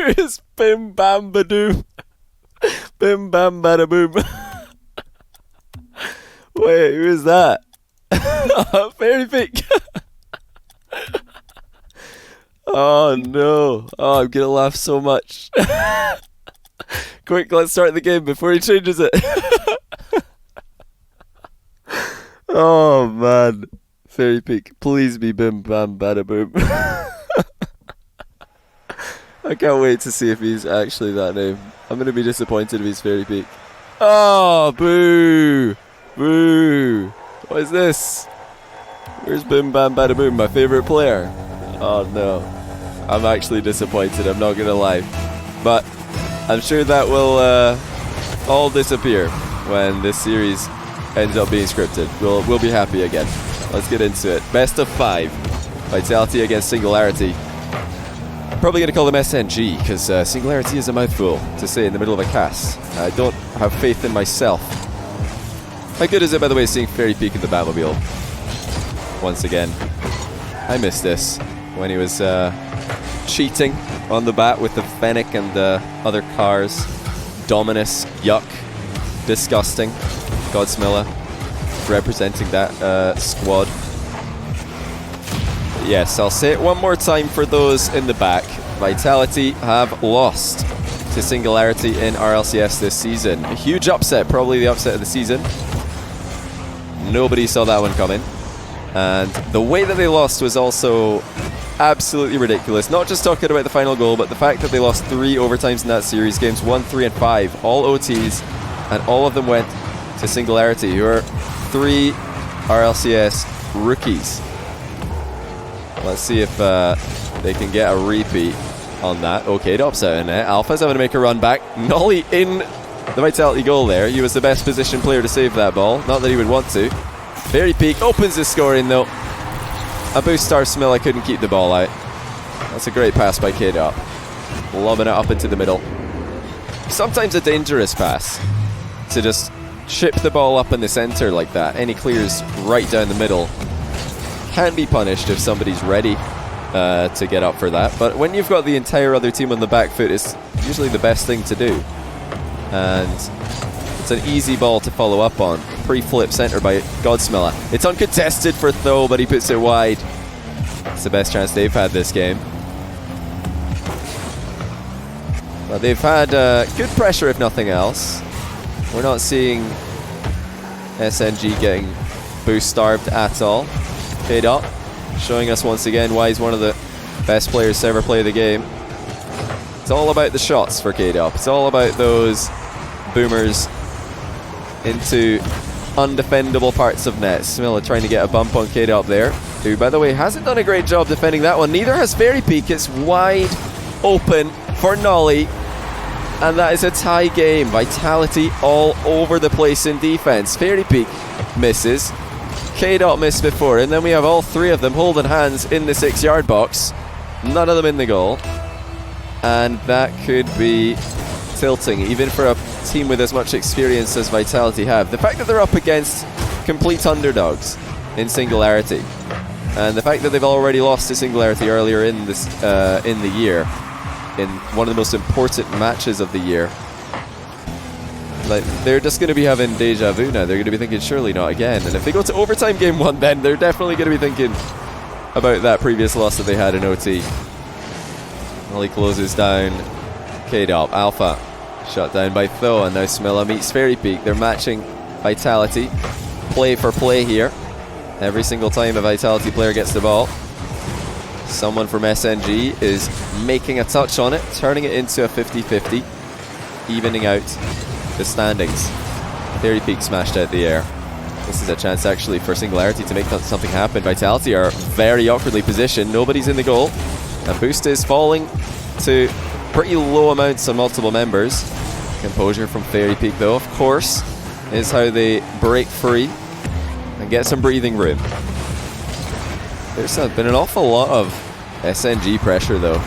is Bim Bam Badoom? Bim Bam Bada Boom. Wait, who is that? Fairy Peak. Oh no. Oh, I'm gonna laugh so much. Quick, let's start the game before he changes it. Oh man. Fairy Peak, please be Bim Bam Bada Boom. I can't wait to see if he's actually that name. I'm going to be disappointed if he's Fairy Peak. Oh, boo! Boo! What is this? Where's Bim Bam Bada Boom, my favourite player? Oh no. I'm actually disappointed, I'm not going to lie. But I'm sure that will all disappear when this series ends up being scripted. We'll be happy again. Let's get into it. Best of 5. Vitality against Singularity. Probably going to call them SNG, because Singularity is a mouthful to say in the middle of a cast. I don't have faith in myself. How good is it, by the way, seeing Fairy Peak in the Batmobile? Once again. I missed this when he was cheating on the bat with the Fennec and the other cars. Dominus, yuck, disgusting. Godsmilla representing that squad. Yes, I'll say it one more time for those in the back. Vitality have lost to Singularity in RLCS this season. A huge upset, probably the upset of the season. Nobody saw that one coming. And the way that they lost was also absolutely ridiculous. Not just talking about the final goal, but the fact that they lost 3 overtimes in that series. Games 1, 3, and 5. All OTs, and all of them went to Singularity, who are 3 RLCS rookies. Let's see if they can get a repeat on that. Okay, Dop's out in it. Alpha's having to make a run back. Nolly in the Vitality goal there. He was the best positioned player to save that ball. Not that he would want to. Fairy Peak opens the scoring though. A boost star Smilla couldn't keep the ball out. That's a great pass by K-Dop. Lobbing it up into the middle. Sometimes a dangerous pass to just chip the ball up in the center like that. Any clears right down the middle can be punished if somebody's ready to get up for that. But when you've got the entire other team on the back foot, it's usually the best thing to do. And it's an easy ball to follow up on. Pre-flip center by Godsmilla. It's uncontested for Tho, but he puts it wide. It's the best chance they've had this game. Well, they've had good pressure if nothing else. We're not seeing SNG getting boost starved at all. K-Dot showing us once again why he's one of the best players to ever play the game. It's all about the shots for K-Dot. It's all about those boomers into undefendable parts of net. Smilla trying to get a bump on K-Dot there, who, by the way, hasn't done a great job defending that one. Neither has Fairy Peak. It's wide open for Nolly, and that is a tie game. Vitality all over the place in defense. Fairy Peak misses. K-Dot missed before, and then we have all 3 of them holding hands in the 6-yard box. None of them in the goal. And that could be tilting, even for a team with as much experience as Vitality have. The fact that they're up against complete underdogs in Singularity, and the fact that they've already lost to Singularity earlier in this in the year, in one of the most important matches of the year, like, they're just going to be having deja vu now. They're going to be thinking, surely not again. And if they go to overtime game 1, then they're definitely going to be thinking about that previous loss that they had in OT. Well, he closes down K-Dop. Alpha shut down by Tho, and now Smilla meets Fairy Peak. They're matching Vitality. Play for play here. Every single time a Vitality player gets the ball, someone from SNG is making a touch on it, turning it into a 50-50, evening out the standings. Fairy Peak smashed out the air. This is a chance actually for Singularity to make something happen. Vitality are very awkwardly positioned. Nobody's in the goal. And boost is falling to pretty low amounts on multiple members. Composure from Fairy Peak, though, of course, is how they break free and get some breathing room. There's been an awful lot of SNG pressure, though.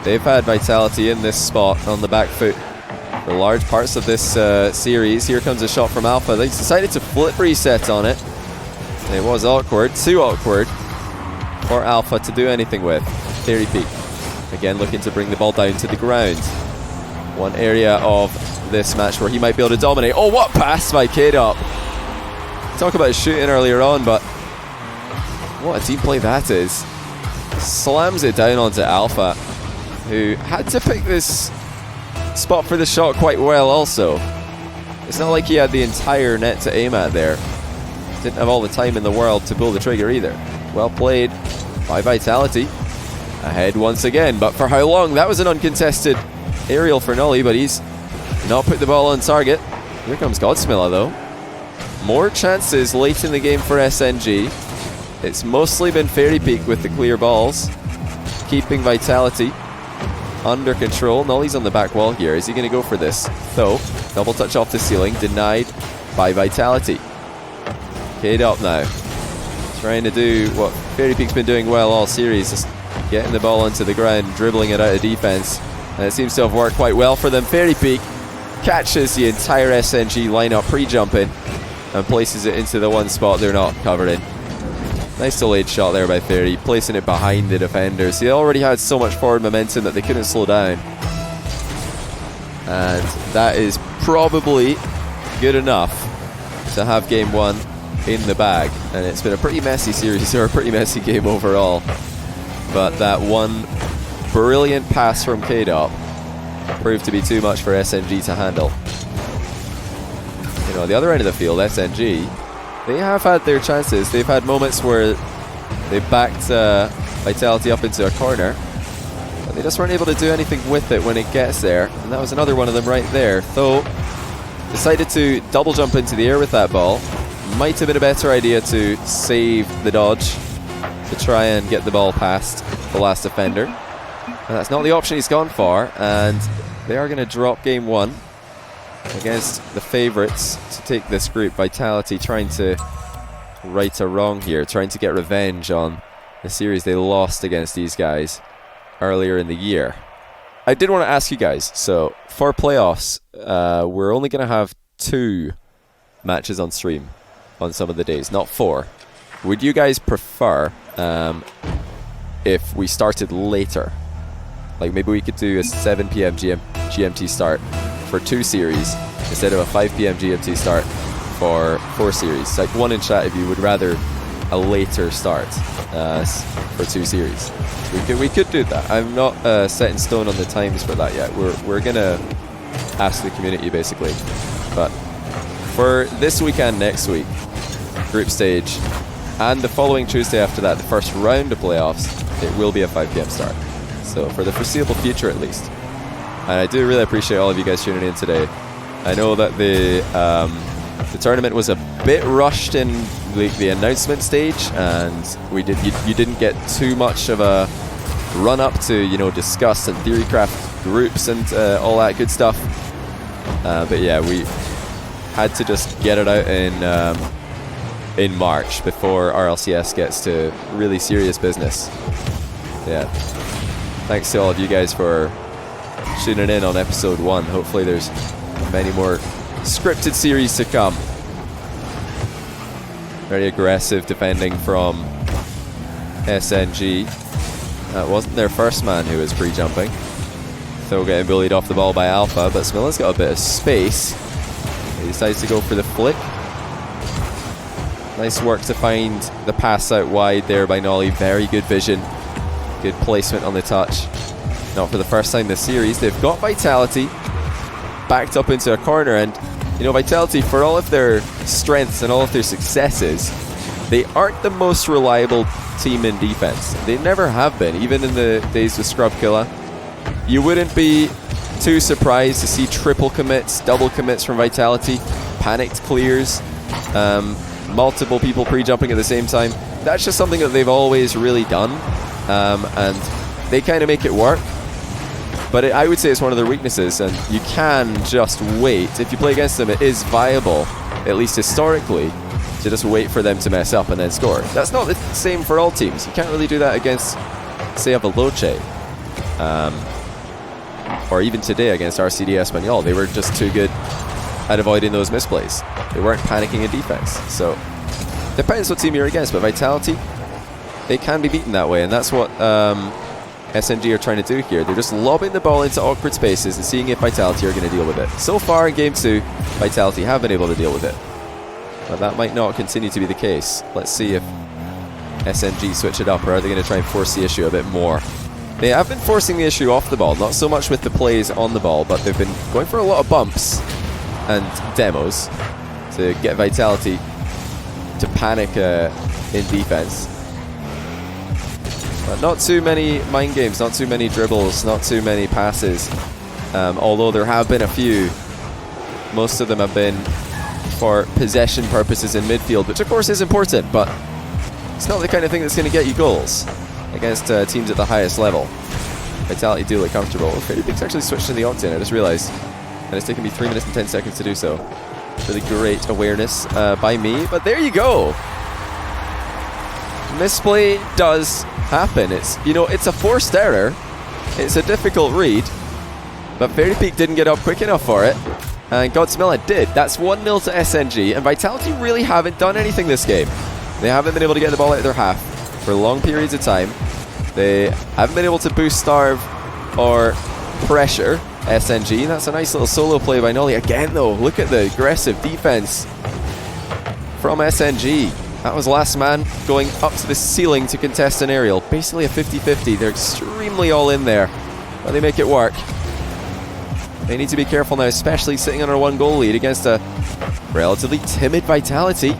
They've had Vitality in this spot on the back foot for large parts of this series. Here comes a shot from Alpha. They decided to flip reset on it. It was awkward, too awkward for Alpha to do anything with. Fairy Peak Again, looking to bring the ball down to the ground. One area of this match where he might be able to dominate. Oh, what pass by K-Dop. Talk about shooting earlier on, but what a team play that is. Slams it down onto Alpha, who had to pick this spot for the shot quite well also. It's not like he had the entire net to aim at there. Didn't have all the time in the world to pull the trigger either. Well played by Vitality. Ahead once again, but for how long? That was an uncontested aerial for Nolly, but he's not put the ball on target. Here comes Godsmilla though. More chances late in the game for SNG. It's mostly been Fairy Peak with the clear balls, keeping Vitality under control. Nolly's on the back wall here. Is he going to go for this? Though, double touch off the ceiling, denied by Vitality. K-Dop now, trying to do what Fairy Peak's been doing well all series, just getting the ball onto the ground, dribbling it out of defense, and it seems to have worked quite well for them. Fairy Peak catches the entire SNG lineup pre-jumping and places it into the one spot they're not covering. Nice delayed shot there by Fairy, placing it behind the defenders. He already had so much forward momentum that they couldn't slow down. And that is probably good enough to have game one in the bag. And it's been a pretty messy series, or a pretty messy game overall. But that one brilliant pass from K-Dop proved to be too much for SNG to handle. You know, the other end of the field, SNG, they have had their chances. They've had moments where they backed Vitality up into a corner, but they just weren't able to do anything with it when it gets there. And that was another one of them right there. Though, decided to double jump into the air with that ball. Might have been a better idea to save the dodge, to try and get the ball past the last defender. And that's not the option he's gone for, and they are going to drop game one against the favourites to take this group. Vitality trying to right a wrong here, trying to get revenge on the series they lost against these guys earlier in the year. I did want to ask you guys, so for playoffs, we're only going to have 2 matches on stream on some of the days, not 4. Would you guys prefer if we started later? Like maybe we could do a 7 p.m. GMT start for 2 series instead of a 5 p.m. GMT start for 4 series. Like one in chat if you would rather a later start for 2 series. We could do that. I'm not set in stone on the times for that yet. We're gonna ask the community basically. But for this weekend, next week, group stage, and the following Tuesday after that, the first round of playoffs, it will be a 5 p.m. start. So for the foreseeable future at least. And I do really appreciate all of you guys tuning in today. I know that the tournament was a bit rushed in the announcement stage, and you didn't get too much of a run up to, you know, discuss and theory craft groups and all that good stuff. But yeah, we had to just get it out in March before RLCS gets to really serious business. Yeah. Thanks to all of you guys for tuning in on episode 1. Hopefully there's many more scripted series to come. Very aggressive defending from SNG. That wasn't their first man who was pre-jumping. Still getting bullied off the ball by Alpha, but Smilla's got a bit of space. He decides to go for the flick. Nice work to find the pass out wide there by Nolly. Very good vision. Good placement on the touch. Not for the first time this series. They've got Vitality backed up into a corner, and you know, Vitality, for all of their strengths and all of their successes, they aren't the most reliable team in defense. They never have been, even in the days with Scrub Killa. You wouldn't be too surprised to see triple commits, double commits from Vitality, panicked clears, multiple people pre-jumping at the same time. That's just something that they've always really done, and they kind of make it work. But I would say it's one of their weaknesses, and you can just wait. If you play against them, it is viable, at least historically, to just wait for them to mess up and then score. That's not the same for all teams. You can't really do that against, say, a Veloce. Or even today against RCD Espanyol. They were just too good at avoiding those misplays. They weren't panicking in defense. So, depends what team you're against, but Vitality, they can be beaten that way, and that's what SNG are trying to do here. They're just lobbing the ball into awkward spaces and seeing if Vitality are going to deal with it. So far in Game 2, Vitality have been able to deal with it. But that might not continue to be the case. Let's see if SNG switch it up, or are they going to try and force the issue a bit more? They have been forcing the issue off the ball, not so much with the plays on the ball, but they've been going for a lot of bumps and demos to get Vitality to panic in defense. But not too many mind games, not too many dribbles, not too many passes. Although there have been a few. Most of them have been for possession purposes in midfield, which of course is important, but it's not the kind of thing that's going to get you goals against teams at the highest level. Vitality do look comfortable. FairJame's actually switched to the Octane, I just realized. And it's taken me 3 minutes and 10 seconds to do so. Really great awareness by me, but there you go. Misplay does happen. It's, you know, it's a forced error. It's a difficult read, but FairJame didn't get up quick enough for it, and Godsmilla did. That's 1-0 to SNG, and Vitality really haven't done anything this game. They haven't been able to get the ball out of their half for long periods of time. They haven't been able to boost starve or pressure SNG. That's a nice little solo play by Nolly. Again though, look at the aggressive defense from SNG. That was last man going up to the ceiling to contest an aerial. Basically a 50-50. They're extremely all in there, but they make it work. They need to be careful now, especially sitting on a 1-goal lead against a relatively timid Vitality.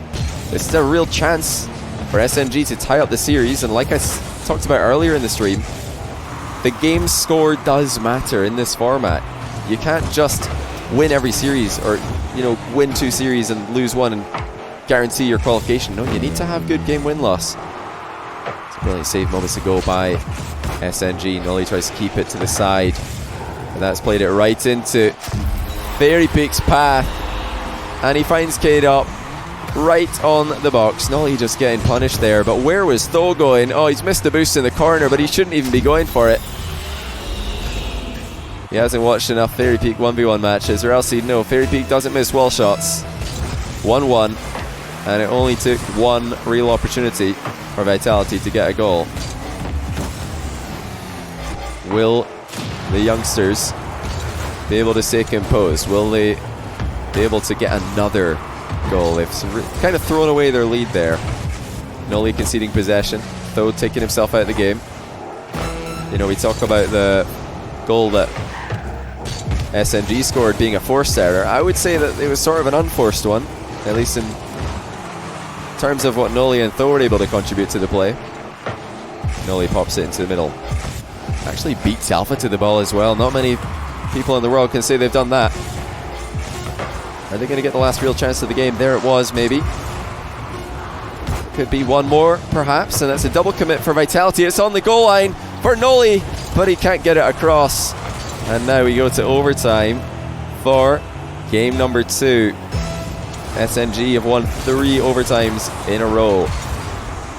This is a real chance for SNG to tie up the series, and like I talked about earlier in the stream, the game score does matter in this format. You can't just win every series, or, you know, win 2 series and lose 1 and guarantee your qualification. No, you need to have good game win-loss. It's a brilliant save moments ago by SNG. Nolly tries to keep it to the side, and that's played it right into FairJame's path, and he finds K-Dop right on the box. Nolly just getting punished there, but where was Tho going? Oh, he's missed the boost in the corner, but he shouldn't even be going for it. He hasn't watched enough FairJame 1v1 matches, or else he'd know FairJame doesn't miss wall shots. 1-1, and it only took 1 real opportunity for Vitality to get a goal. Will the youngsters be able to stay composed? Will they be able to get another goal? They've kind of thrown away their lead there. Nolly conceding possession, Tho taking himself out of the game. You know, we talk about the goal that SNG scored being a forced error. I would say that it was sort of an unforced one, at least in terms of what Nolly and Tho were able to contribute to the play. Nolly pops it into the middle. Actually beats Alpha to the ball as well. Not many people in the world can say they've done that. Are they going to get the last real chance of the game? There it was, maybe. Could be one more, perhaps, and that's a double commit for Vitality. It's on the goal line for Nolly, but he can't get it across. And now we go to overtime for game number 2. SNG have won 3 overtimes in a row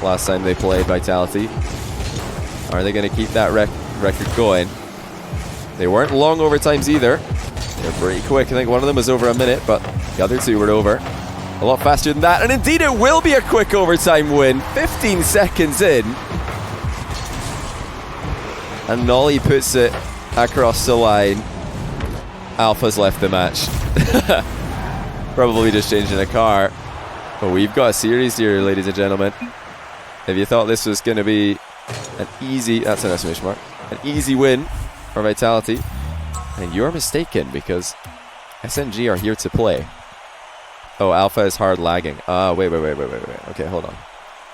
last time they played Vitality. Are they going to keep that record going? They weren't long overtimes either. They're pretty quick. I think one of them was over a minute, but the other 2 were over a lot faster than that. And indeed it will be a quick overtime win. 15 seconds in. And Nolly puts it across the line. Alpha's left the match. Probably just changing a car. But we've got a series here, ladies and gentlemen. If you thought this was going to be an easy, that's an exclamation mark, an easy win for Vitality, and you're mistaken, because SNG are here to play. Oh, Alpha is hard lagging. Wait. Okay, hold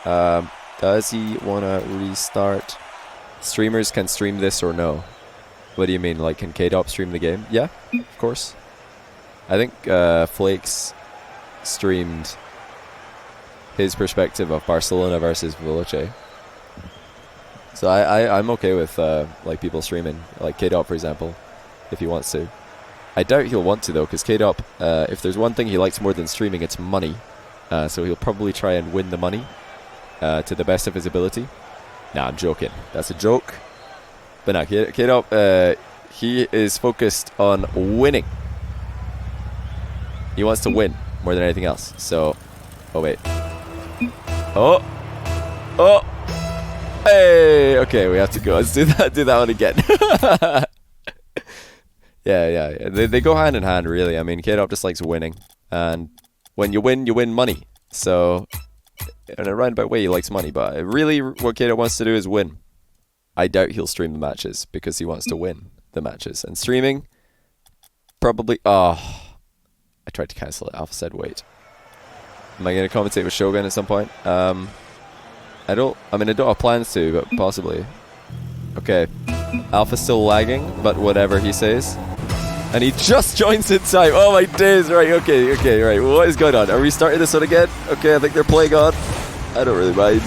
on. Does he want to restart? Streamers can stream this or no? What do you mean? Like, can K-Dop stream the game? Yeah, of course. I think Flakes streamed his perspective of Barcelona versus Veloce. So I'm okay with like people streaming, like K-Dop for example, if he wants to. I doubt he'll want to though, because K-Dop, if there's one thing he likes more than streaming, it's money. So he'll probably try and win the money to the best of his ability. Nah, I'm joking. That's a joke. But nah, K-Dop, he is focused on winning. He wants to win more than anything else. So, oh wait. Oh! Hey, okay, we have to go. Let's do that one again. Yeah. They go hand in hand, really. I mean, K-Dop just likes winning. And when you win money. So, in a roundabout way, he likes money. But really, what K-Dop wants to do is win. I doubt he'll stream the matches because he wants to win the matches. And streaming, probably... Oh, I tried to cancel it. Alpha said wait. Am I going to commentate with Shogun at some point? I don't have plans to, but possibly. Okay. Alpha's still lagging, but whatever he says. And he just joins in time. Oh my days. Right, okay, right. What is going on? Are we starting this one again? Okay, I think they're playing on. I don't really mind.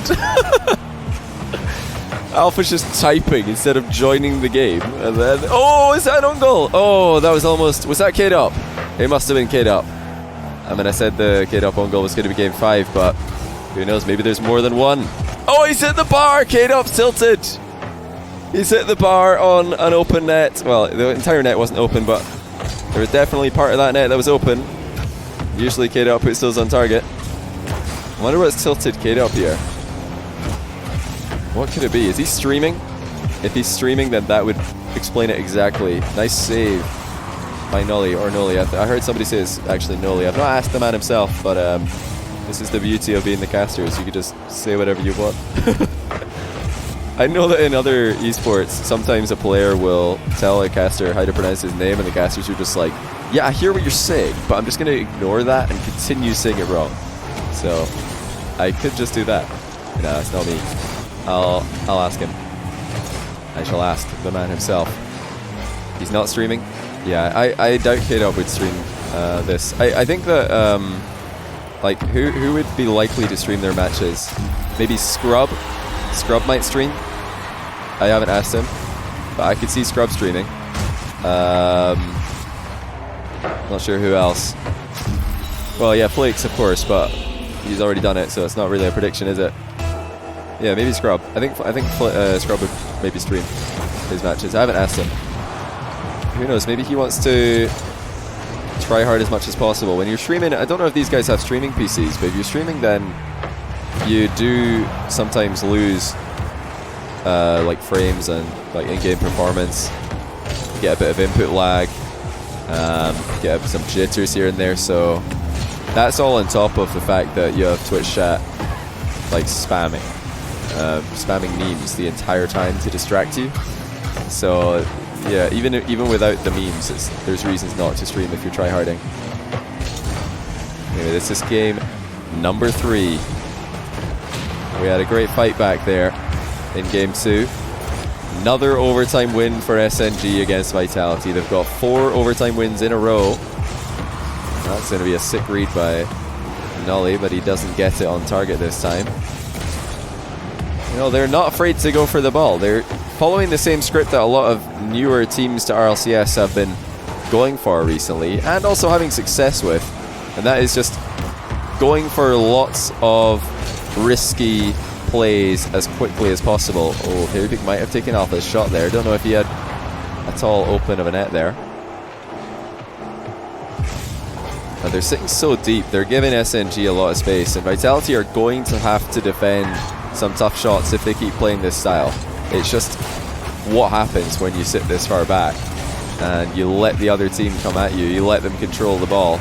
Alpha's just typing instead of joining the game. And then... Oh, is that an own goal? Oh, that was almost... Was that K-Dop? It must have been K-Dop. I mean, I said the K-Dop own goal was going to be game 5, but who knows? Maybe there's more than one. Oh, he's hit the bar! K-Dop's tilted! He's hit the bar on an open net. Well, the entire net wasn't open, but there was definitely part of that net that was open. Usually K-Dop puts those on target. I wonder what's tilted K-Dop here. What could it be? Is he streaming? If he's streaming, then that would explain it exactly. Nice save by Nolly, or Nolly. I heard somebody say it's actually Nolly. I've not asked the man himself, but this is the beauty of being the casters. You can just say whatever you want. I know that in other esports, sometimes a player will tell a caster how to pronounce his name, and the casters are just like, yeah, I hear what you're saying, but I'm just going to ignore that and continue saying it wrong. So, I could just do that. No, it's not me. I'll ask him. I shall ask the man himself. He's not streaming? Yeah, I doubt K-Dop would stream this. I think that, like, who would be likely to stream their matches? Maybe Scrub? Scrub might stream. I haven't asked him, but I could see Scrub streaming. Not sure who else. Well, yeah, Flakes, of course, but he's already done it, so it's not really a prediction, is it? Yeah, maybe Scrub. I think Scrub would maybe stream his matches. I haven't asked him. Who knows? Maybe he wants to try hard as much as possible. When you're streaming, I don't know if these guys have streaming PCs, but if you're streaming, then you do sometimes lose like frames and like in-game performance. You get a bit of input lag, get some jitters here and there. So that's all on top of the fact that you have Twitch chat like spamming memes the entire time to distract you. So yeah, even without the memes, there's reasons not to stream if you're tryharding. Anyway, this is game number 3. We had a great fight back there in game 2. Another overtime win for SNG against Vitality. They've got 4 overtime wins in a row. That's going to be a sick read by Nolly, but he doesn't get it on target this time. You know, they're not afraid to go for the ball. They're following the same script that a lot of newer teams to RLCS have been going for recently, and also having success with, and that is just going for lots of risky plays as quickly as possible. Oh, FairJame might have taken Alpha's shot there. Don't know if he had a tall open of a net there. But they're sitting so deep, they're giving SNG a lot of space, and Vitality are going to have to defend some tough shots if they keep playing this style. It's just what happens when you sit this far back and you let the other team come at you. You let them control the ball,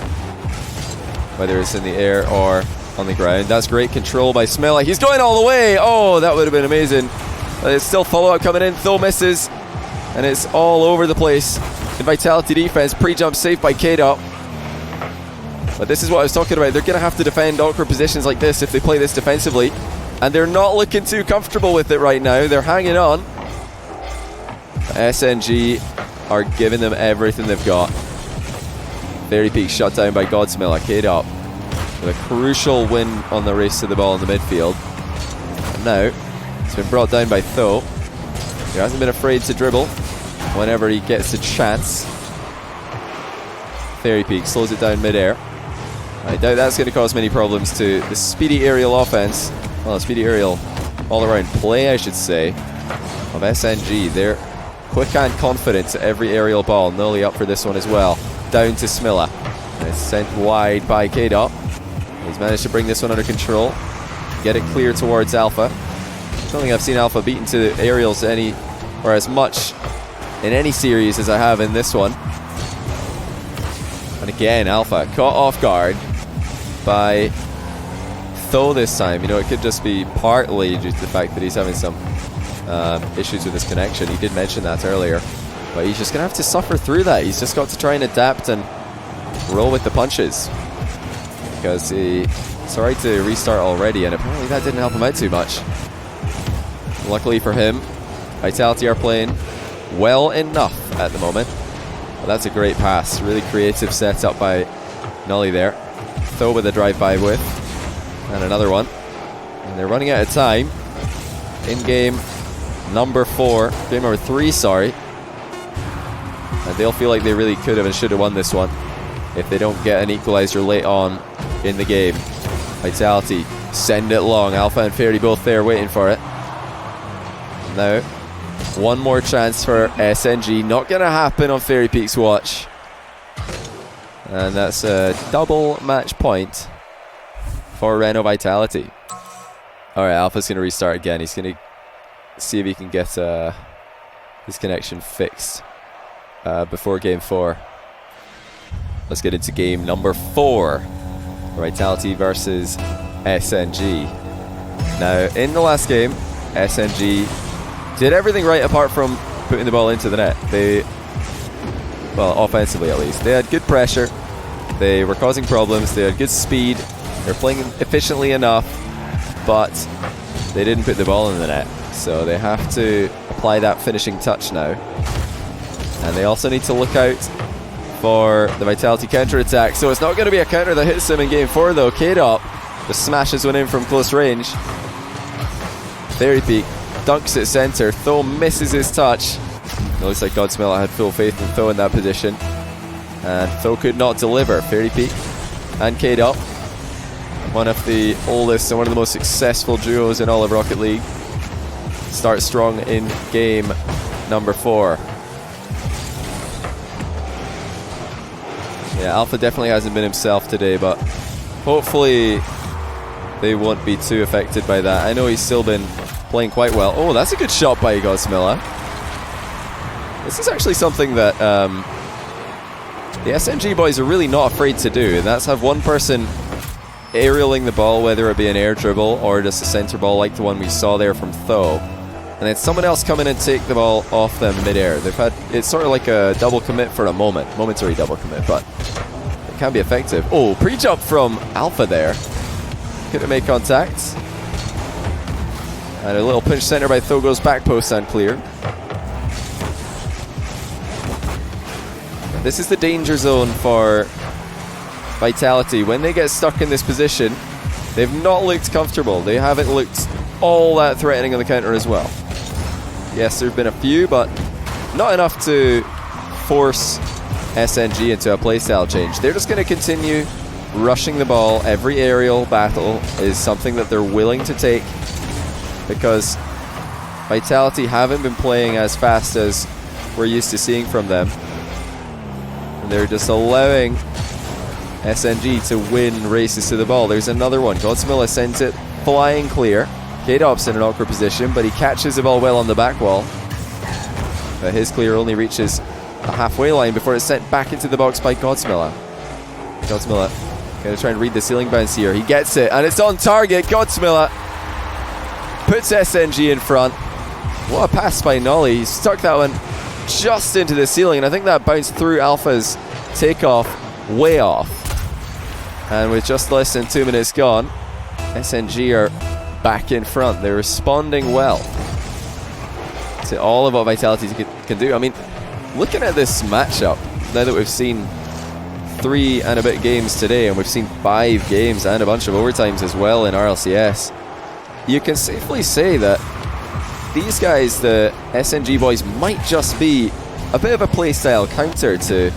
whether it's in the air or on the ground. That's great control by Smilla. He's going all the way. Oh, that would have been amazing. It's still follow-up coming in. Tho misses, and it's all over the place. In Vitality defense, pre-jump saved by K-Dop. But this is what I was talking about. They're going to have to defend awkward positions like this if they play this defensively. And they're not looking too comfortable with it right now. They're hanging on. SNG are giving them everything they've got. Very peak shut down by Godsmiller. K-Dop with a crucial win on the race to the ball in the midfield. And now it's been brought down by Tho. He hasn't been afraid to dribble whenever he gets a chance. Fairy Peak slows it down mid-air. I doubt that's going to cause many problems to the speedy aerial offense. Well, speedy aerial all-around play, I should say, of SNG. They're quick and confident at every aerial ball. Nolly up for this one as well. Down to Smilla. And it's sent wide by K-Dop. He's managed to bring this one under control. Get it clear towards Alpha. don't think I've seen Alpha beaten to aerials as much in any series as I have in this one. And again, Alpha caught off guard by Tho this time. You know, it could just be partly due to the fact that he's having some issues with his connection. He did mention that earlier. But he's just going to have to suffer through that. He's just got to try and adapt and roll with the punches. Because it's alright to restart already, and apparently that didn't help him out too much. Luckily for him, Vitality are playing well enough at the moment. But that's a great pass. Really creative setup by Nully there. Tho with a drive-by with. And another one. And they're running out of time. In game number 3, sorry. And they'll feel like they really could have and should have won this one if they don't get an equalizer late on in the game. Vitality send it long. Alpha and Fairy both there waiting for it. Now, one more chance for SNG. Not going to happen on Fairy Peak's watch. And that's a double match point for Reno Vitality. Alright, Alpha's going to restart again. He's going to see if he can get his connection fixed before game 4. Let's get into game number 4. Vitality versus SNG. Now, in the last game, SNG did everything right apart from putting the ball into the net. Well, offensively at least. They had good pressure. They were causing problems. They had good speed. They were playing efficiently enough, but they didn't put the ball in the net. So they have to apply that finishing touch now. And they also need to look out for the Vitality counter-attack. So it's not going to be a counter that hits them in game 4 though. K-Dop just smashes one in from close range. Fairy Peak dunks at center. Tho misses his touch. It looks like Godsmiller had full faith in Tho in that position. And Tho could not deliver. Fairy Peak and K-Dop, one of the oldest and one of the most successful duos in all of Rocket League, start strong in game number 4. Yeah, Alpha definitely hasn't been himself today, but hopefully they won't be too affected by that. I know he's still been playing quite well. Oh, that's a good shot by Godsmiller. This is actually something that the SNG boys are really not afraid to do, and that's have one person aerialing the ball, whether it be an air dribble or just a center ball like the one we saw there from Tho, and then someone else come in and take the ball off them mid-air. It's sort of like a double commit for a momentary double commit, but it can be effective. Oh, pre-jump from Alpha there. Couldn't make contact. And a little pinch center by Tho goes back post and clear. This is the danger zone for Vitality. When they get stuck in this position, they've not looked comfortable. They haven't looked all that threatening on the counter as well. Yes, there have been a few, but not enough to force SNG into a playstyle change. They're just going to continue rushing the ball. Every aerial battle is something that they're willing to take because Vitality haven't been playing as fast as we're used to seeing from them. And they're just allowing SNG to win races to the ball. There's another one. Godsmiller sends it flying clear. K-Dop's in an awkward position, but he catches the ball well on the back wall. But his clear only reaches the halfway line before it's sent back into the box by Godsmiller. Godsmiller going to try and read the ceiling bounce here. He gets it, and it's on target. Godsmiller puts SNG in front. What a pass by Nolly. He stuck that one just into the ceiling, and I think that bounced through Alpha's takeoff way off. And with just less than 2 minutes gone, SNG are back in front. They're responding well to all of what Vitality can do. I mean, looking at this matchup, now that we've seen 3 and a bit games today, and we've seen 5 games and a bunch of overtimes as well in RLCS, you can safely say that these guys, the SNG boys, might just be a bit of a playstyle counter to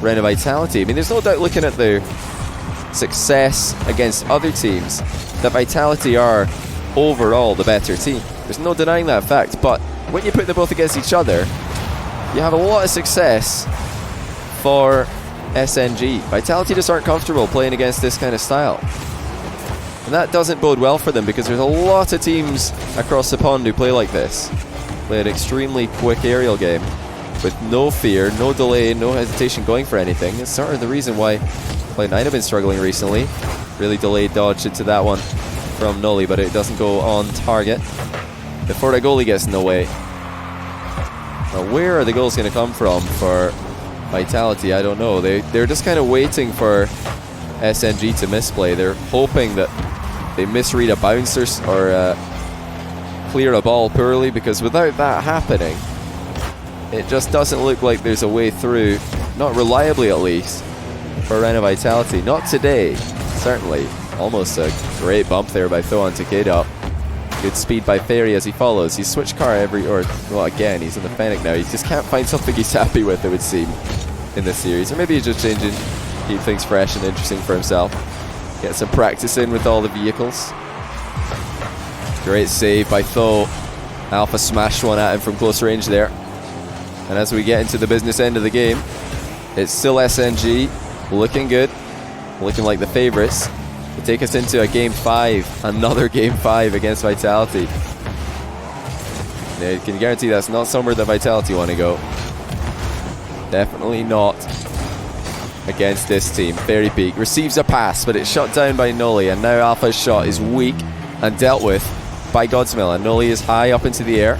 Reno Vitality. I mean, there's no doubt looking at their success against other teams that Vitality are overall the better team. There's no denying that fact, but when you put them both against each other, you have a lot of success for SNG. Vitality just aren't comfortable playing against this kind of style. And that doesn't bode well for them because there's a lot of teams across the pond who play like this. Play an extremely quick aerial game with no fear, no delay, no hesitation going for anything. It's sort of the reason why Cloud9 have been struggling recently. Really delayed dodge into that one from Noli, but it doesn't go on target. Before the goalie gets in the way. Now, where are the goals going to come from for Vitality? I don't know. They're just kind of waiting for SNG to misplay. They're hoping that they misread a bounce or clear a ball poorly, because without that happening, it just doesn't look like there's a way through, not reliably at least, for Arena Vitality. Not today, certainly. Almost a great bump there by Thoan to K-Dot. Good speed by Fairy as he follows. He's switched car again, he's in the Fennec now. He just can't find something he's happy with, it would seem, in this series. Or maybe he's just changing, keep things fresh and interesting for himself. Get some practice in with all the vehicles. Great save by Tho. Alpha smashed one at him from close range there. And as we get into the business end of the game, it's still SNG, looking good, looking like the favourites to take us into a Game 5, another Game 5 against Vitality. They can guarantee that's not somewhere that Vitality want to go. Definitely not against this team. Fairy Peak receives a pass, but it's shot down by Noli, and now Alpha's shot is weak and dealt with by Godsmill, and Noli is high up into the air.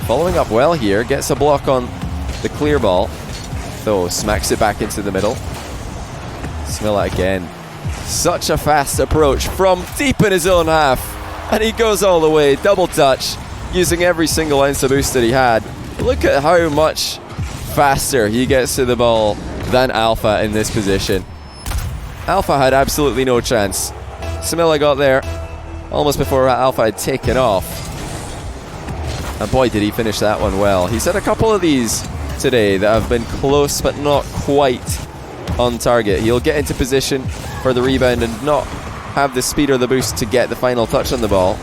Following up well here, gets a block on the clear ball, though smacks it back into the middle. Smilla again. Such a fast approach from deep in his own half, and he goes all the way, double touch, using every single ounce of boost that he had. Look at how much faster he gets to the ball than Alpha in this position. Alpha had absolutely no chance. Smilla got there almost before Alpha had taken off. And boy, did he finish that one well. He's had a couple of these today that have been close but not quite on target. He'll get into position for the rebound and not have the speed or the boost to get the final touch on the ball.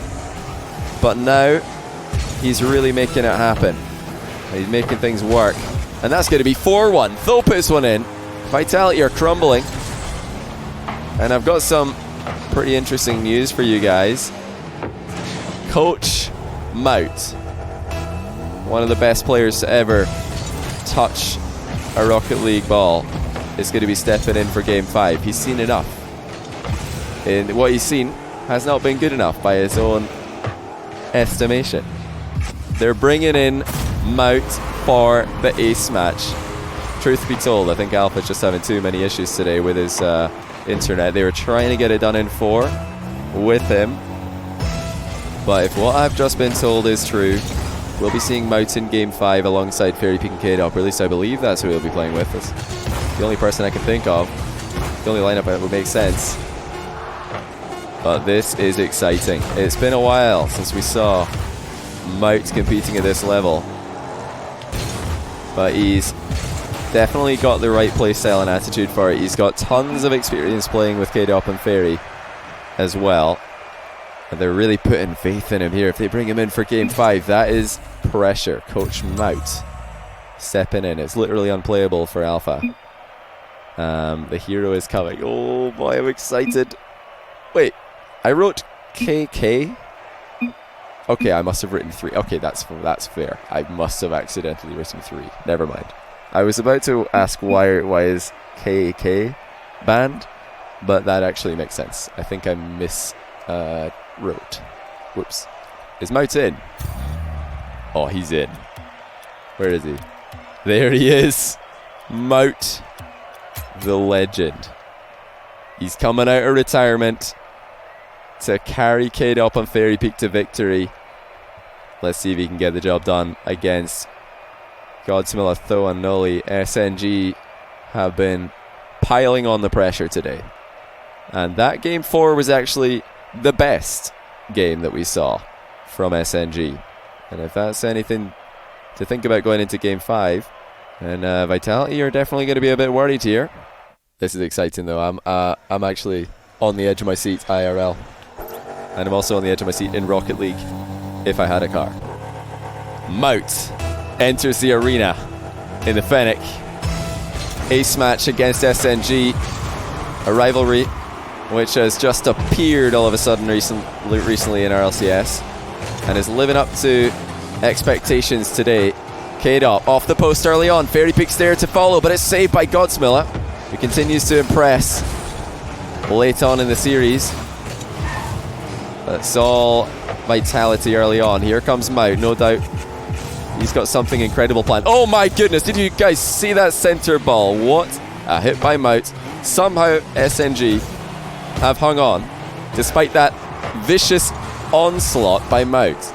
But now he's really making it happen. He's making things work. And that's going to be 4-1. Tho puts one in. Vitality are crumbling. And I've got some pretty interesting news for you guys. Coach Mout, one of the best players to ever touch a Rocket League ball, is going to be stepping in for Game 5. He's seen enough. And what he's seen has not been good enough by his own estimation. They're bringing in Mout for the ace match. Truth be told, I think Alpha's just having too many issues today with his internet. They were trying to get it done in 4 with him. But if what I've just been told is true, we'll be seeing Mout in Game 5 alongside Fairy Peak and K-Dop, or at least I believe that's who he'll be playing with. It's the only person I can think of. The only lineup that would make sense. But this is exciting. It's been a while since we saw Mout competing at this level. But he's definitely got the right playstyle and attitude for it. He's got tons of experience playing with K-Dop and Fairy as well. And they're really putting faith in him here. If they bring him in for Game 5, that is pressure. Coach Mout stepping in. It's literally unplayable for Alpha. The hero is coming. Oh boy, I'm excited. Wait, I wrote KK? Okay, I must have written 3. Okay, that's fair. I must have accidentally written 3. Never mind. I was about to ask why is KK banned, but that actually makes sense. I think I wrote. Whoops. Is Mout in? Oh, he's in. Where is he? There he is. Mout, the legend. He's coming out of retirement to carry K-Dop and Fairy Peak to victory. Let's see if he can get the job done against Godsmill, Tho and Noli. SNG have been piling on the pressure today. And that Game 4 was actually the best game that we saw from SNG. And if that's anything to think about going into Game 5, then Vitality are definitely going to be a bit worried here. This is exciting though. I'm actually on the edge of my seat IRL. And I'm also on the edge of my seat in Rocket League if I had a car. Mout enters the arena in the Fennec. Ace match against SNG. A rivalry which has just appeared all of a sudden recently in RLCS and is living up to expectations today. K-Dop off the post early on. Fairy Peak's there to follow, but it's saved by Godsmiller, who continues to impress late on in the series. That's all vitality early on. Here comes Mout, no doubt. He's got something incredible planned. Oh my goodness, did you guys see that center ball? What a hit by Mout. Somehow SNG have hung on, despite that vicious onslaught by Mout.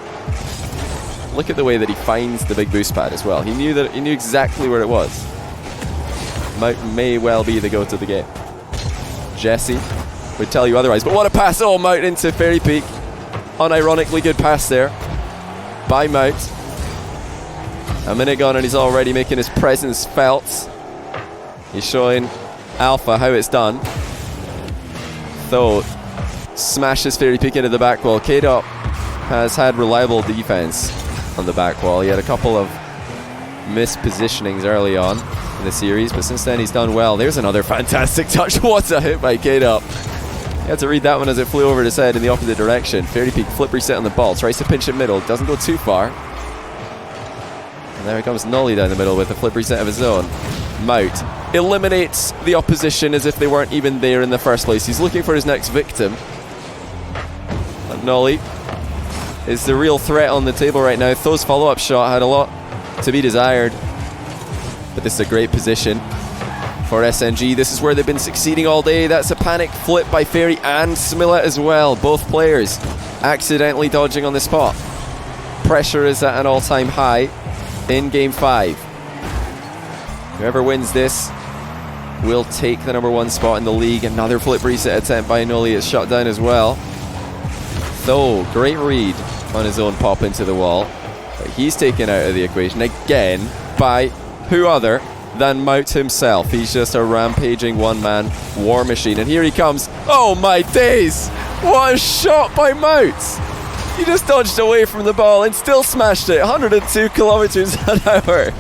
Look at the way that he finds the big boost pad as well. He knew exactly where it was. Mout may well be the goat of the game. Jesse would tell you otherwise, but what a pass! Oh, Mout into Fairy Peak. Unironically good pass there by Mout. A minute gone and he's already making his presence felt. He's showing Alpha how it's done. Though smashes Fairy Peak into the back wall. K-Dop has had reliable defense on the back wall. He had a couple of mispositionings early on in the series, but since then he's done well. There's another fantastic touch. What a hit by K-Dop. You had to read that one as it flew over his head in the opposite direction. Fairy Peak flip reset on the ball, tries to pinch it middle, doesn't go too far. And there comes Nolly down the middle with a flip reset of his own. Mout eliminates the opposition as if they weren't even there in the first place. He's looking for his next victim. And Nolly is the real threat on the table right now. Tho's follow-up shot had a lot to be desired, but this is a great position for SNG. This is where they've been succeeding all day. That's a panic flip by Fairy and Smilla as well. Both players accidentally dodging on the spot. Pressure is at an all-time high in Game 5. Whoever wins this will take the #1 spot in the league. Another flip reset attempt by Noli is shut down as well. Though, great read on his own pop into the wall. But he's taken out of the equation again by who other than Mout himself. He's just a rampaging one-man war machine. And here he comes. Oh my days! What a shot by Mout! He just dodged away from the ball and still smashed it. 102 kilometers an hour.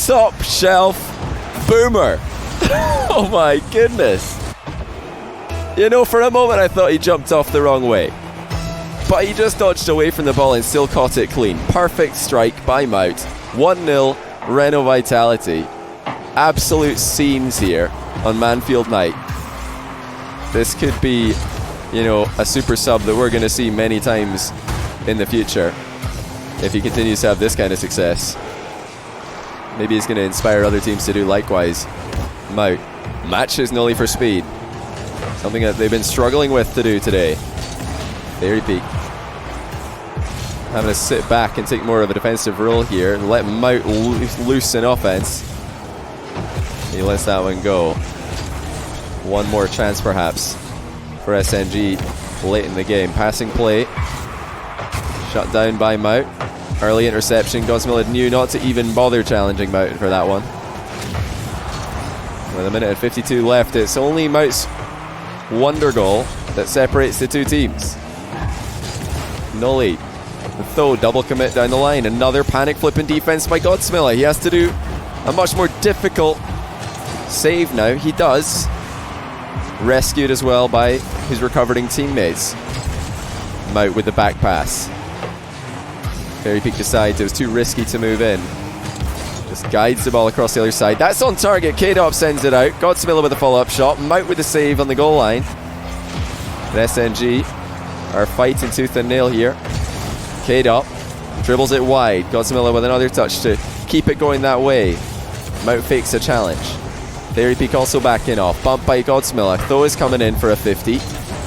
Top shelf boomer. Oh my goodness. You know, for a moment I thought he jumped off the wrong way. But he just dodged away from the ball and still caught it clean. Perfect strike by Mout. 1-0 Renault Vitality. Absolute scenes here on Manfield Night. This could be, you know, a super sub that we're going to see many times in the future if he continues to have this kind of success. Maybe he's going to inspire other teams to do likewise. Mout matches Nolly for speed. Something that they've been struggling with to do today. Fairy Peak having to sit back and take more of a defensive role here and let Mout loose in offense. He lets that one go. One more chance perhaps for SNG late in the game. Passing play. Shut down by Mout. Early interception. Godsmiller knew not to even bother challenging Mout for that one. With a minute and 52 left, it's only Mout's wonder goal that separates the two teams. Nolly, Tho double commit down the line. Another panic flipping defense by Godsmiller. He has to do a much more difficult save now. He does. Rescued as well by his recovering teammates. Mout with the back pass. Fairy Peak decides it was too risky to move in. Just guides the ball across the other side. That's on target. K-Dop sends it out. Godsmiller with a follow-up shot. Mout with the save on the goal line. And SNG are fighting tooth and nail here. K-Dop dribbles it wide. Godsmiller with another touch to keep it going that way. Mout fakes a challenge. Fairy Peak also backing off. Bumped by Godsmiller. Tho is coming in for a 50.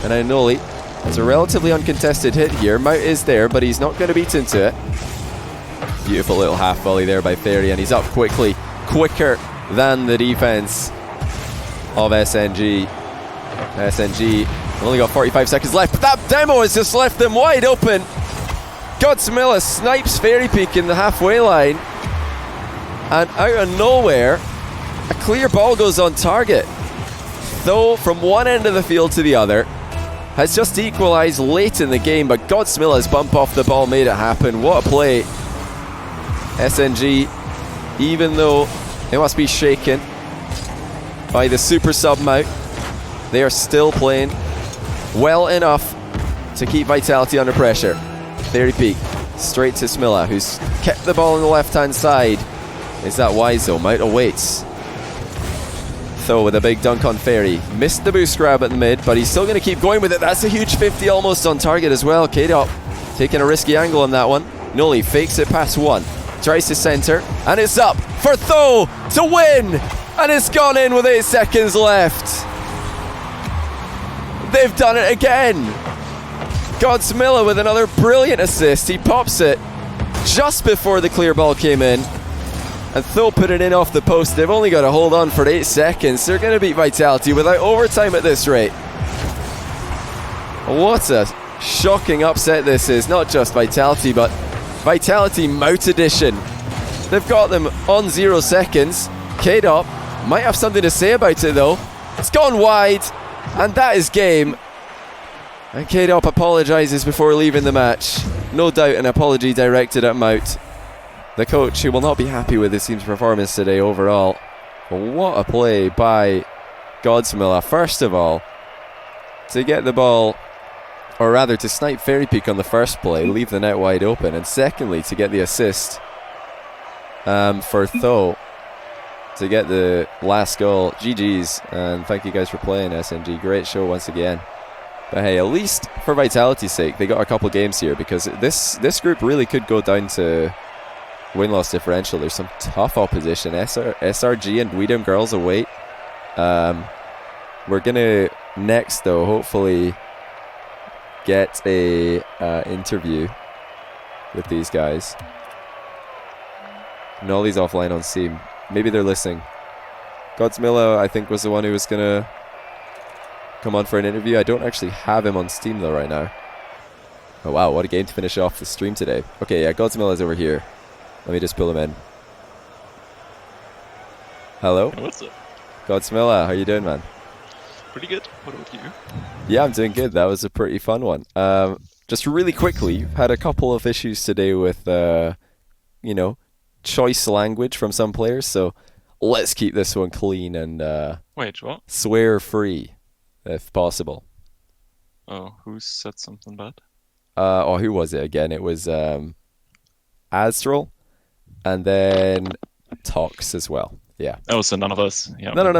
And Noli has a relatively uncontested hit here. Mout is there, but he's not going to beat into it. Beautiful little half volley there by Fairy, and he's up quickly. Quicker than the defense of SNG. SNG only got 45 seconds left, but that demo has just left them wide open. Godsmiller snipes Fairy Peak in the halfway line. And out of nowhere, a clear ball goes on target. Though from one end of the field to the other, has just equalised late in the game, but Godsmiller's bump off the ball made it happen. What a play. SNG, even though it must be shaken by the super sub Mout, They are still playing well enough to keep Vitality under pressure. Fairy Peak straight to Smilla, who's kept the ball on the left-hand side. Is that wise though? Mount awaits. Though with a big dunk on Fairy. Missed the boost grab at the mid, but he's still going to keep going with it. That's a huge 50 almost on target as well. K-Dop taking a risky angle on that one. Nully fakes it past one. Tries to center, and it's up for Tho to win! And it's gone in with 8 seconds left. They've done it again. Godsmilla with another brilliant assist. He pops it just before the clear ball came in. And Tho put it in off the post. They've only got to hold on for 8 seconds. They're going to beat Vitality without overtime at this rate. What a shocking upset this is. Not just Vitality, but Vitality Mout Edition. They've got them on 0 seconds. K-Dop might have something to say about it though. It's gone wide, and that is game. And K-Dop apologises before leaving the match. No doubt an apology directed at Mout, the coach, who will not be happy with his team's performance today overall. But what a play by Godsmilla. First of all, to get the ball, or rather to snipe Fairy Peak on the first play, leave the net wide open, and secondly to get the assist for Tho to get the last goal. GG's, and thank you guys for playing, SNG. Great show once again. But hey, at least for Vitality's sake, they got a couple games here, because this group really could go down to win-loss differential. There's some tough opposition. SRG and Weedham Girls await. We're gonna next though hopefully get a interview with these guys. Nolly's offline on Steam. Maybe they're listening. Godsmilla, I think, was the one who was gonna come on for an interview. I don't actually have him on Steam though right now. Oh wow, what a game to finish off the stream today. Okay, yeah, Godsmilla's over here. Let me just pull him in. Hello? What's up? Godsmilla, how you doing, man? Pretty good. What about you? Yeah, I'm doing good. That was a pretty fun one. Just really quickly, had a couple of issues today with, choice language from some players, so let's keep this one clean and Wait, what? swear free, if possible. Oh, who said something bad? Who was it again? It was Astral, and then Tox as well. Yeah. Oh, so none of us. Yeah. No. None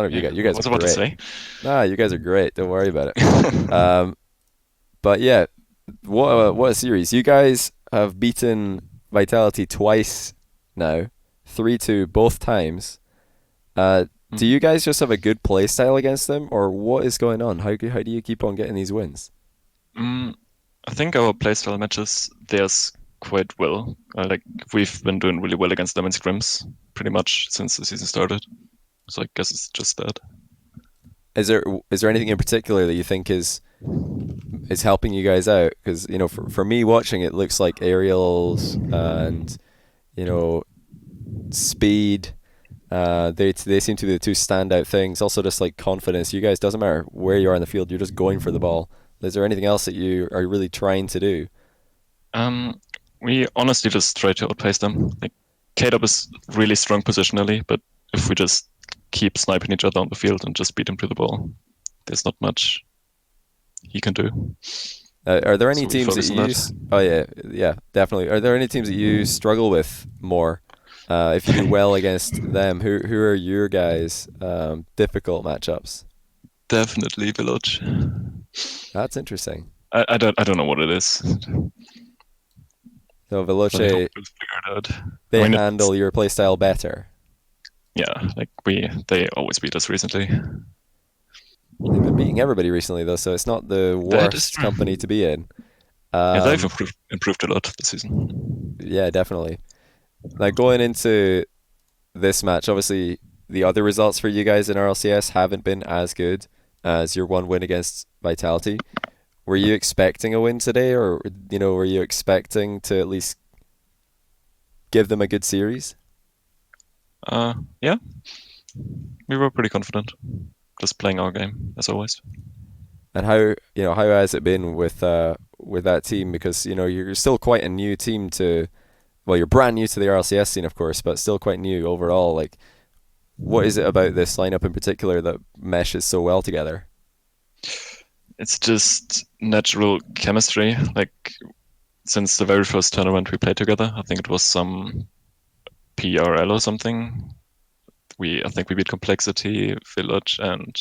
of you guys. You guys I was are about great. to say. Nah, you guys are great. Don't worry about it. But yeah, what a series. You guys have beaten Vitality twice now, 3-2 both times. Do you guys just have a good play style against them, or what is going on? How do you keep on getting these wins? I think our playstyle matches theirs quite well. We've been doing really well against them in scrims pretty much since the season started. So I guess it's just that. Is there anything in particular that you think is helping you guys out? Because for me watching, it looks like aerials and speed. They seem to be the two standout things. Also, just like confidence. You guys, doesn't matter where you are in the field, you're just going for the ball. Is there anything else that you are really trying to do? We honestly just try to outpace them. K-Dop is really strong positionally, but if we just keep sniping each other on the field and just beat him to the ball, there's not much he can do. Are there any teams that you use? Oh yeah, definitely. Are there any teams that you struggle with more? If you do well against them, who are your guys' difficult matchups? Definitely Village. That's interesting. I don't know what it is. So Veloce, they handle your playstyle better. Yeah, they always beat us recently. They've been beating everybody recently though, so it's not the worst company to be in. They've improved a lot this season. Yeah, definitely. Like going into this match, obviously the other results for you guys in RLCS haven't been as good as your one win against Vitality. Were you expecting a win today, or were you expecting to at least give them a good series? Yeah, we were pretty confident, just playing our game as always. And how has it been with that team? Because you're still quite a new team to, well, you're brand new to the RLCS scene, of course, but still quite new overall. Like, What is it about this lineup in particular that meshes so well together? It's just natural chemistry. Like since the very first tournament we played together, I think it was some PRL or something. I think we beat Complexity, Village, and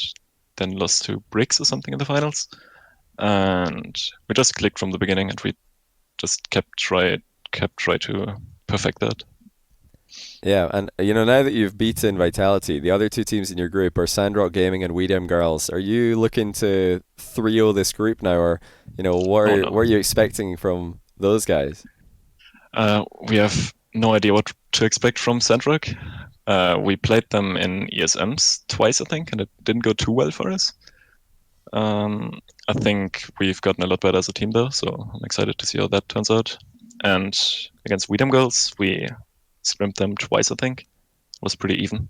then lost to Bricks or something in the finals. And we just clicked from the beginning, and we just kept try to perfect that. Yeah, and now that you've beaten Vitality, the other two teams in your group are Sandrock Gaming and Weedem Girls. Are you looking to 3-0 this group now, or Oh no, what are you expecting from those guys? we have no idea what to expect from Sandrock. We played them in ESMs twice, I think, and it didn't go too well for us. I think we've gotten a lot better as a team though, so I'm excited to see how that turns out. And against Weedem Girls, we scrimped them twice, I think. It was pretty even.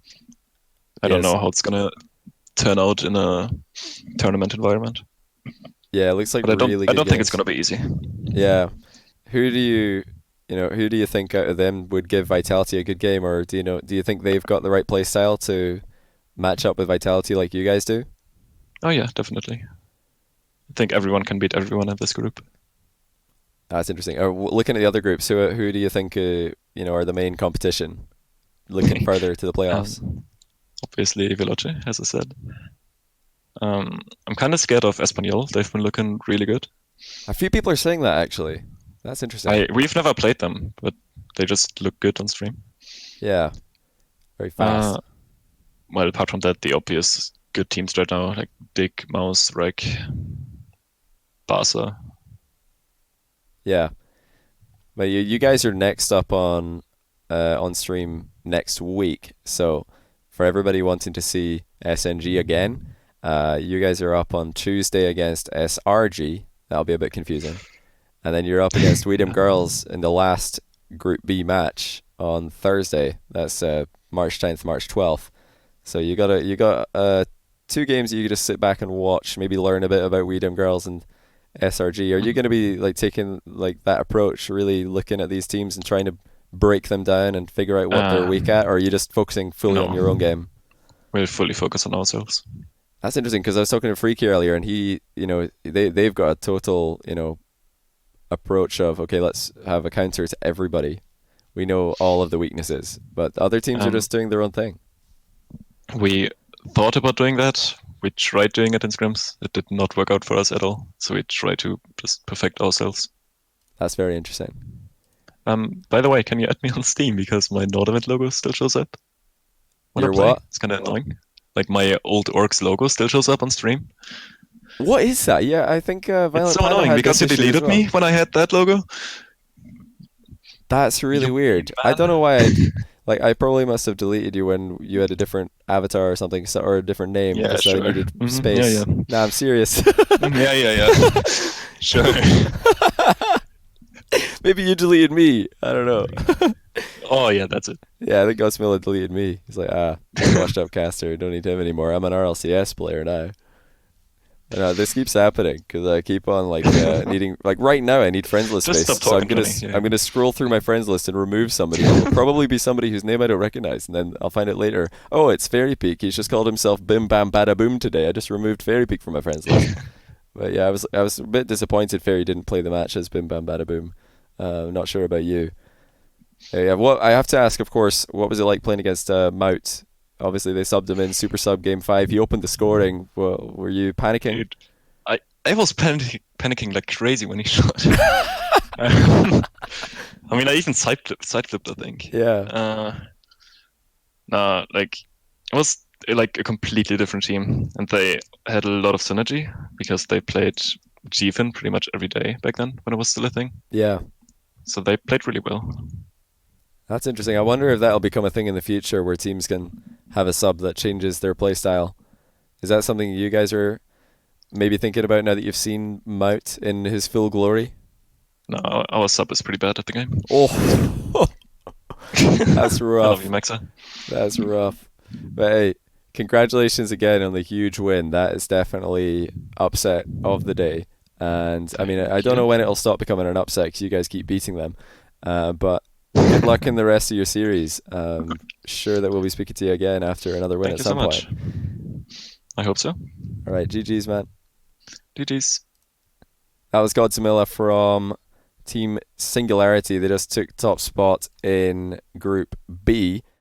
I don't Yes. know how it's gonna turn out in a tournament environment. Yeah, it looks like But really I good don't think it's games. gonna be easy. Yeah. Who do you think out of them would give Vitality a good game, or do you think they've got the right play style to match up with Vitality like you guys do? Oh yeah, definitely. I think everyone can beat everyone in this group. That's interesting. Looking at the other groups, who do you think are the main competition looking further to the playoffs? Obviously Veloce, as I said. I'm kind of scared of Espanyol. They've been looking really good. A few people are saying that actually. That's interesting. We've never played them, but they just look good on stream. Yeah, very Uh, fast. well, apart from that, the obvious good teams right now, like Dick, Mouse, Rec, Barca. Yeah, but you guys are next up on stream next week. So for everybody wanting to see SNG again, you guys are up on Tuesday against SRG. That'll be a bit confusing. And then you're up against Weedham Girls in the last Group B match on Thursday. That's March 10th, March 12th. So you got 2 games you can just sit back and watch, maybe learn a bit about Weedham Girls and SRG. Are you going to be like taking like that approach, really looking at these teams and trying to break them down and figure out what they're Uh, weak at, or are you just focusing fully on your own no, game? we'll fully focus on ourselves. That's interesting because I was talking to Freaky earlier, and they've got a total approach of, okay, let's have a counter to everybody. We know all of the weaknesses, but other teams are Um, just doing their own thing. we thought about doing that. We tried doing it in scrims. It did not work out for us at all. So we try to just perfect ourselves. That's very interesting. By the way, can you add me on Steam because my Nordevent logo still shows up when I You're play? what? It's kind of annoying. Like my old Orcs logo still shows up on stream. What is that? Yeah, I think It's Violent so Panda annoying had because this you issue as deleted well. me when I had that logo. That's really You weird. I don't know man. why like I probably must have deleted you when you had a different avatar or something, or a different name, Yeah, just so I sure. needed Yeah, yeah. space. Nah, I'm serious. Yeah, yeah, yeah. Sure. Maybe you deleted me. I don't know. Oh, yeah, that's it. Yeah, I think Godsmilla deleted me. He's like, washed up caster. Don't need him anymore. I'm an RLCS player now. And this keeps happening because I keep on like needing, like right now I need friends list Just space. stop So talking to me. Yeah. I'm gonna scroll through my friends list and remove somebody. It'll probably be somebody whose name I don't recognize, and then I'll find it later. Oh, it's Fairy Peak. He's just called himself Bim Bam Bada Boom today. I just removed Fairy Peak from my friends list. But yeah, I was a bit disappointed Fairy didn't play the match as Bim Bam Bada Boom. Not sure about you. Yeah, what I have to ask, of course, what was it like playing against Mout? Obviously, they subbed him in Super Sub Game 5. He opened the scoring. Well, were you panicking? Dude, I was panicking like crazy when he shot. I mean, I even side flipped, I think. Yeah. Nah, like it was like a completely different team, and they had a lot of synergy because they played GFIN pretty much every day back then when it was still a thing. Yeah. So they played really well. That's interesting. I wonder if that'll become a thing in the future where teams can have a sub that changes their play style. Is that something you guys are maybe thinking about now that you've seen Mout in his full glory? No, our sub is pretty bad at the game. Oh, that's I love you, rough. Maxa. That's rough. But hey, congratulations again on the huge win. That is definitely upset of the day. And I mean, I Thank don't know you. when it'll stop becoming an upset because you guys keep beating them. But good luck in the rest of your series. sure that we'll be speaking to you again after another win Thank at you so some much. point. I hope so. All right, GG's, man. GG's. That was Godzilla from Team Singularity. They just took top spot in Group B.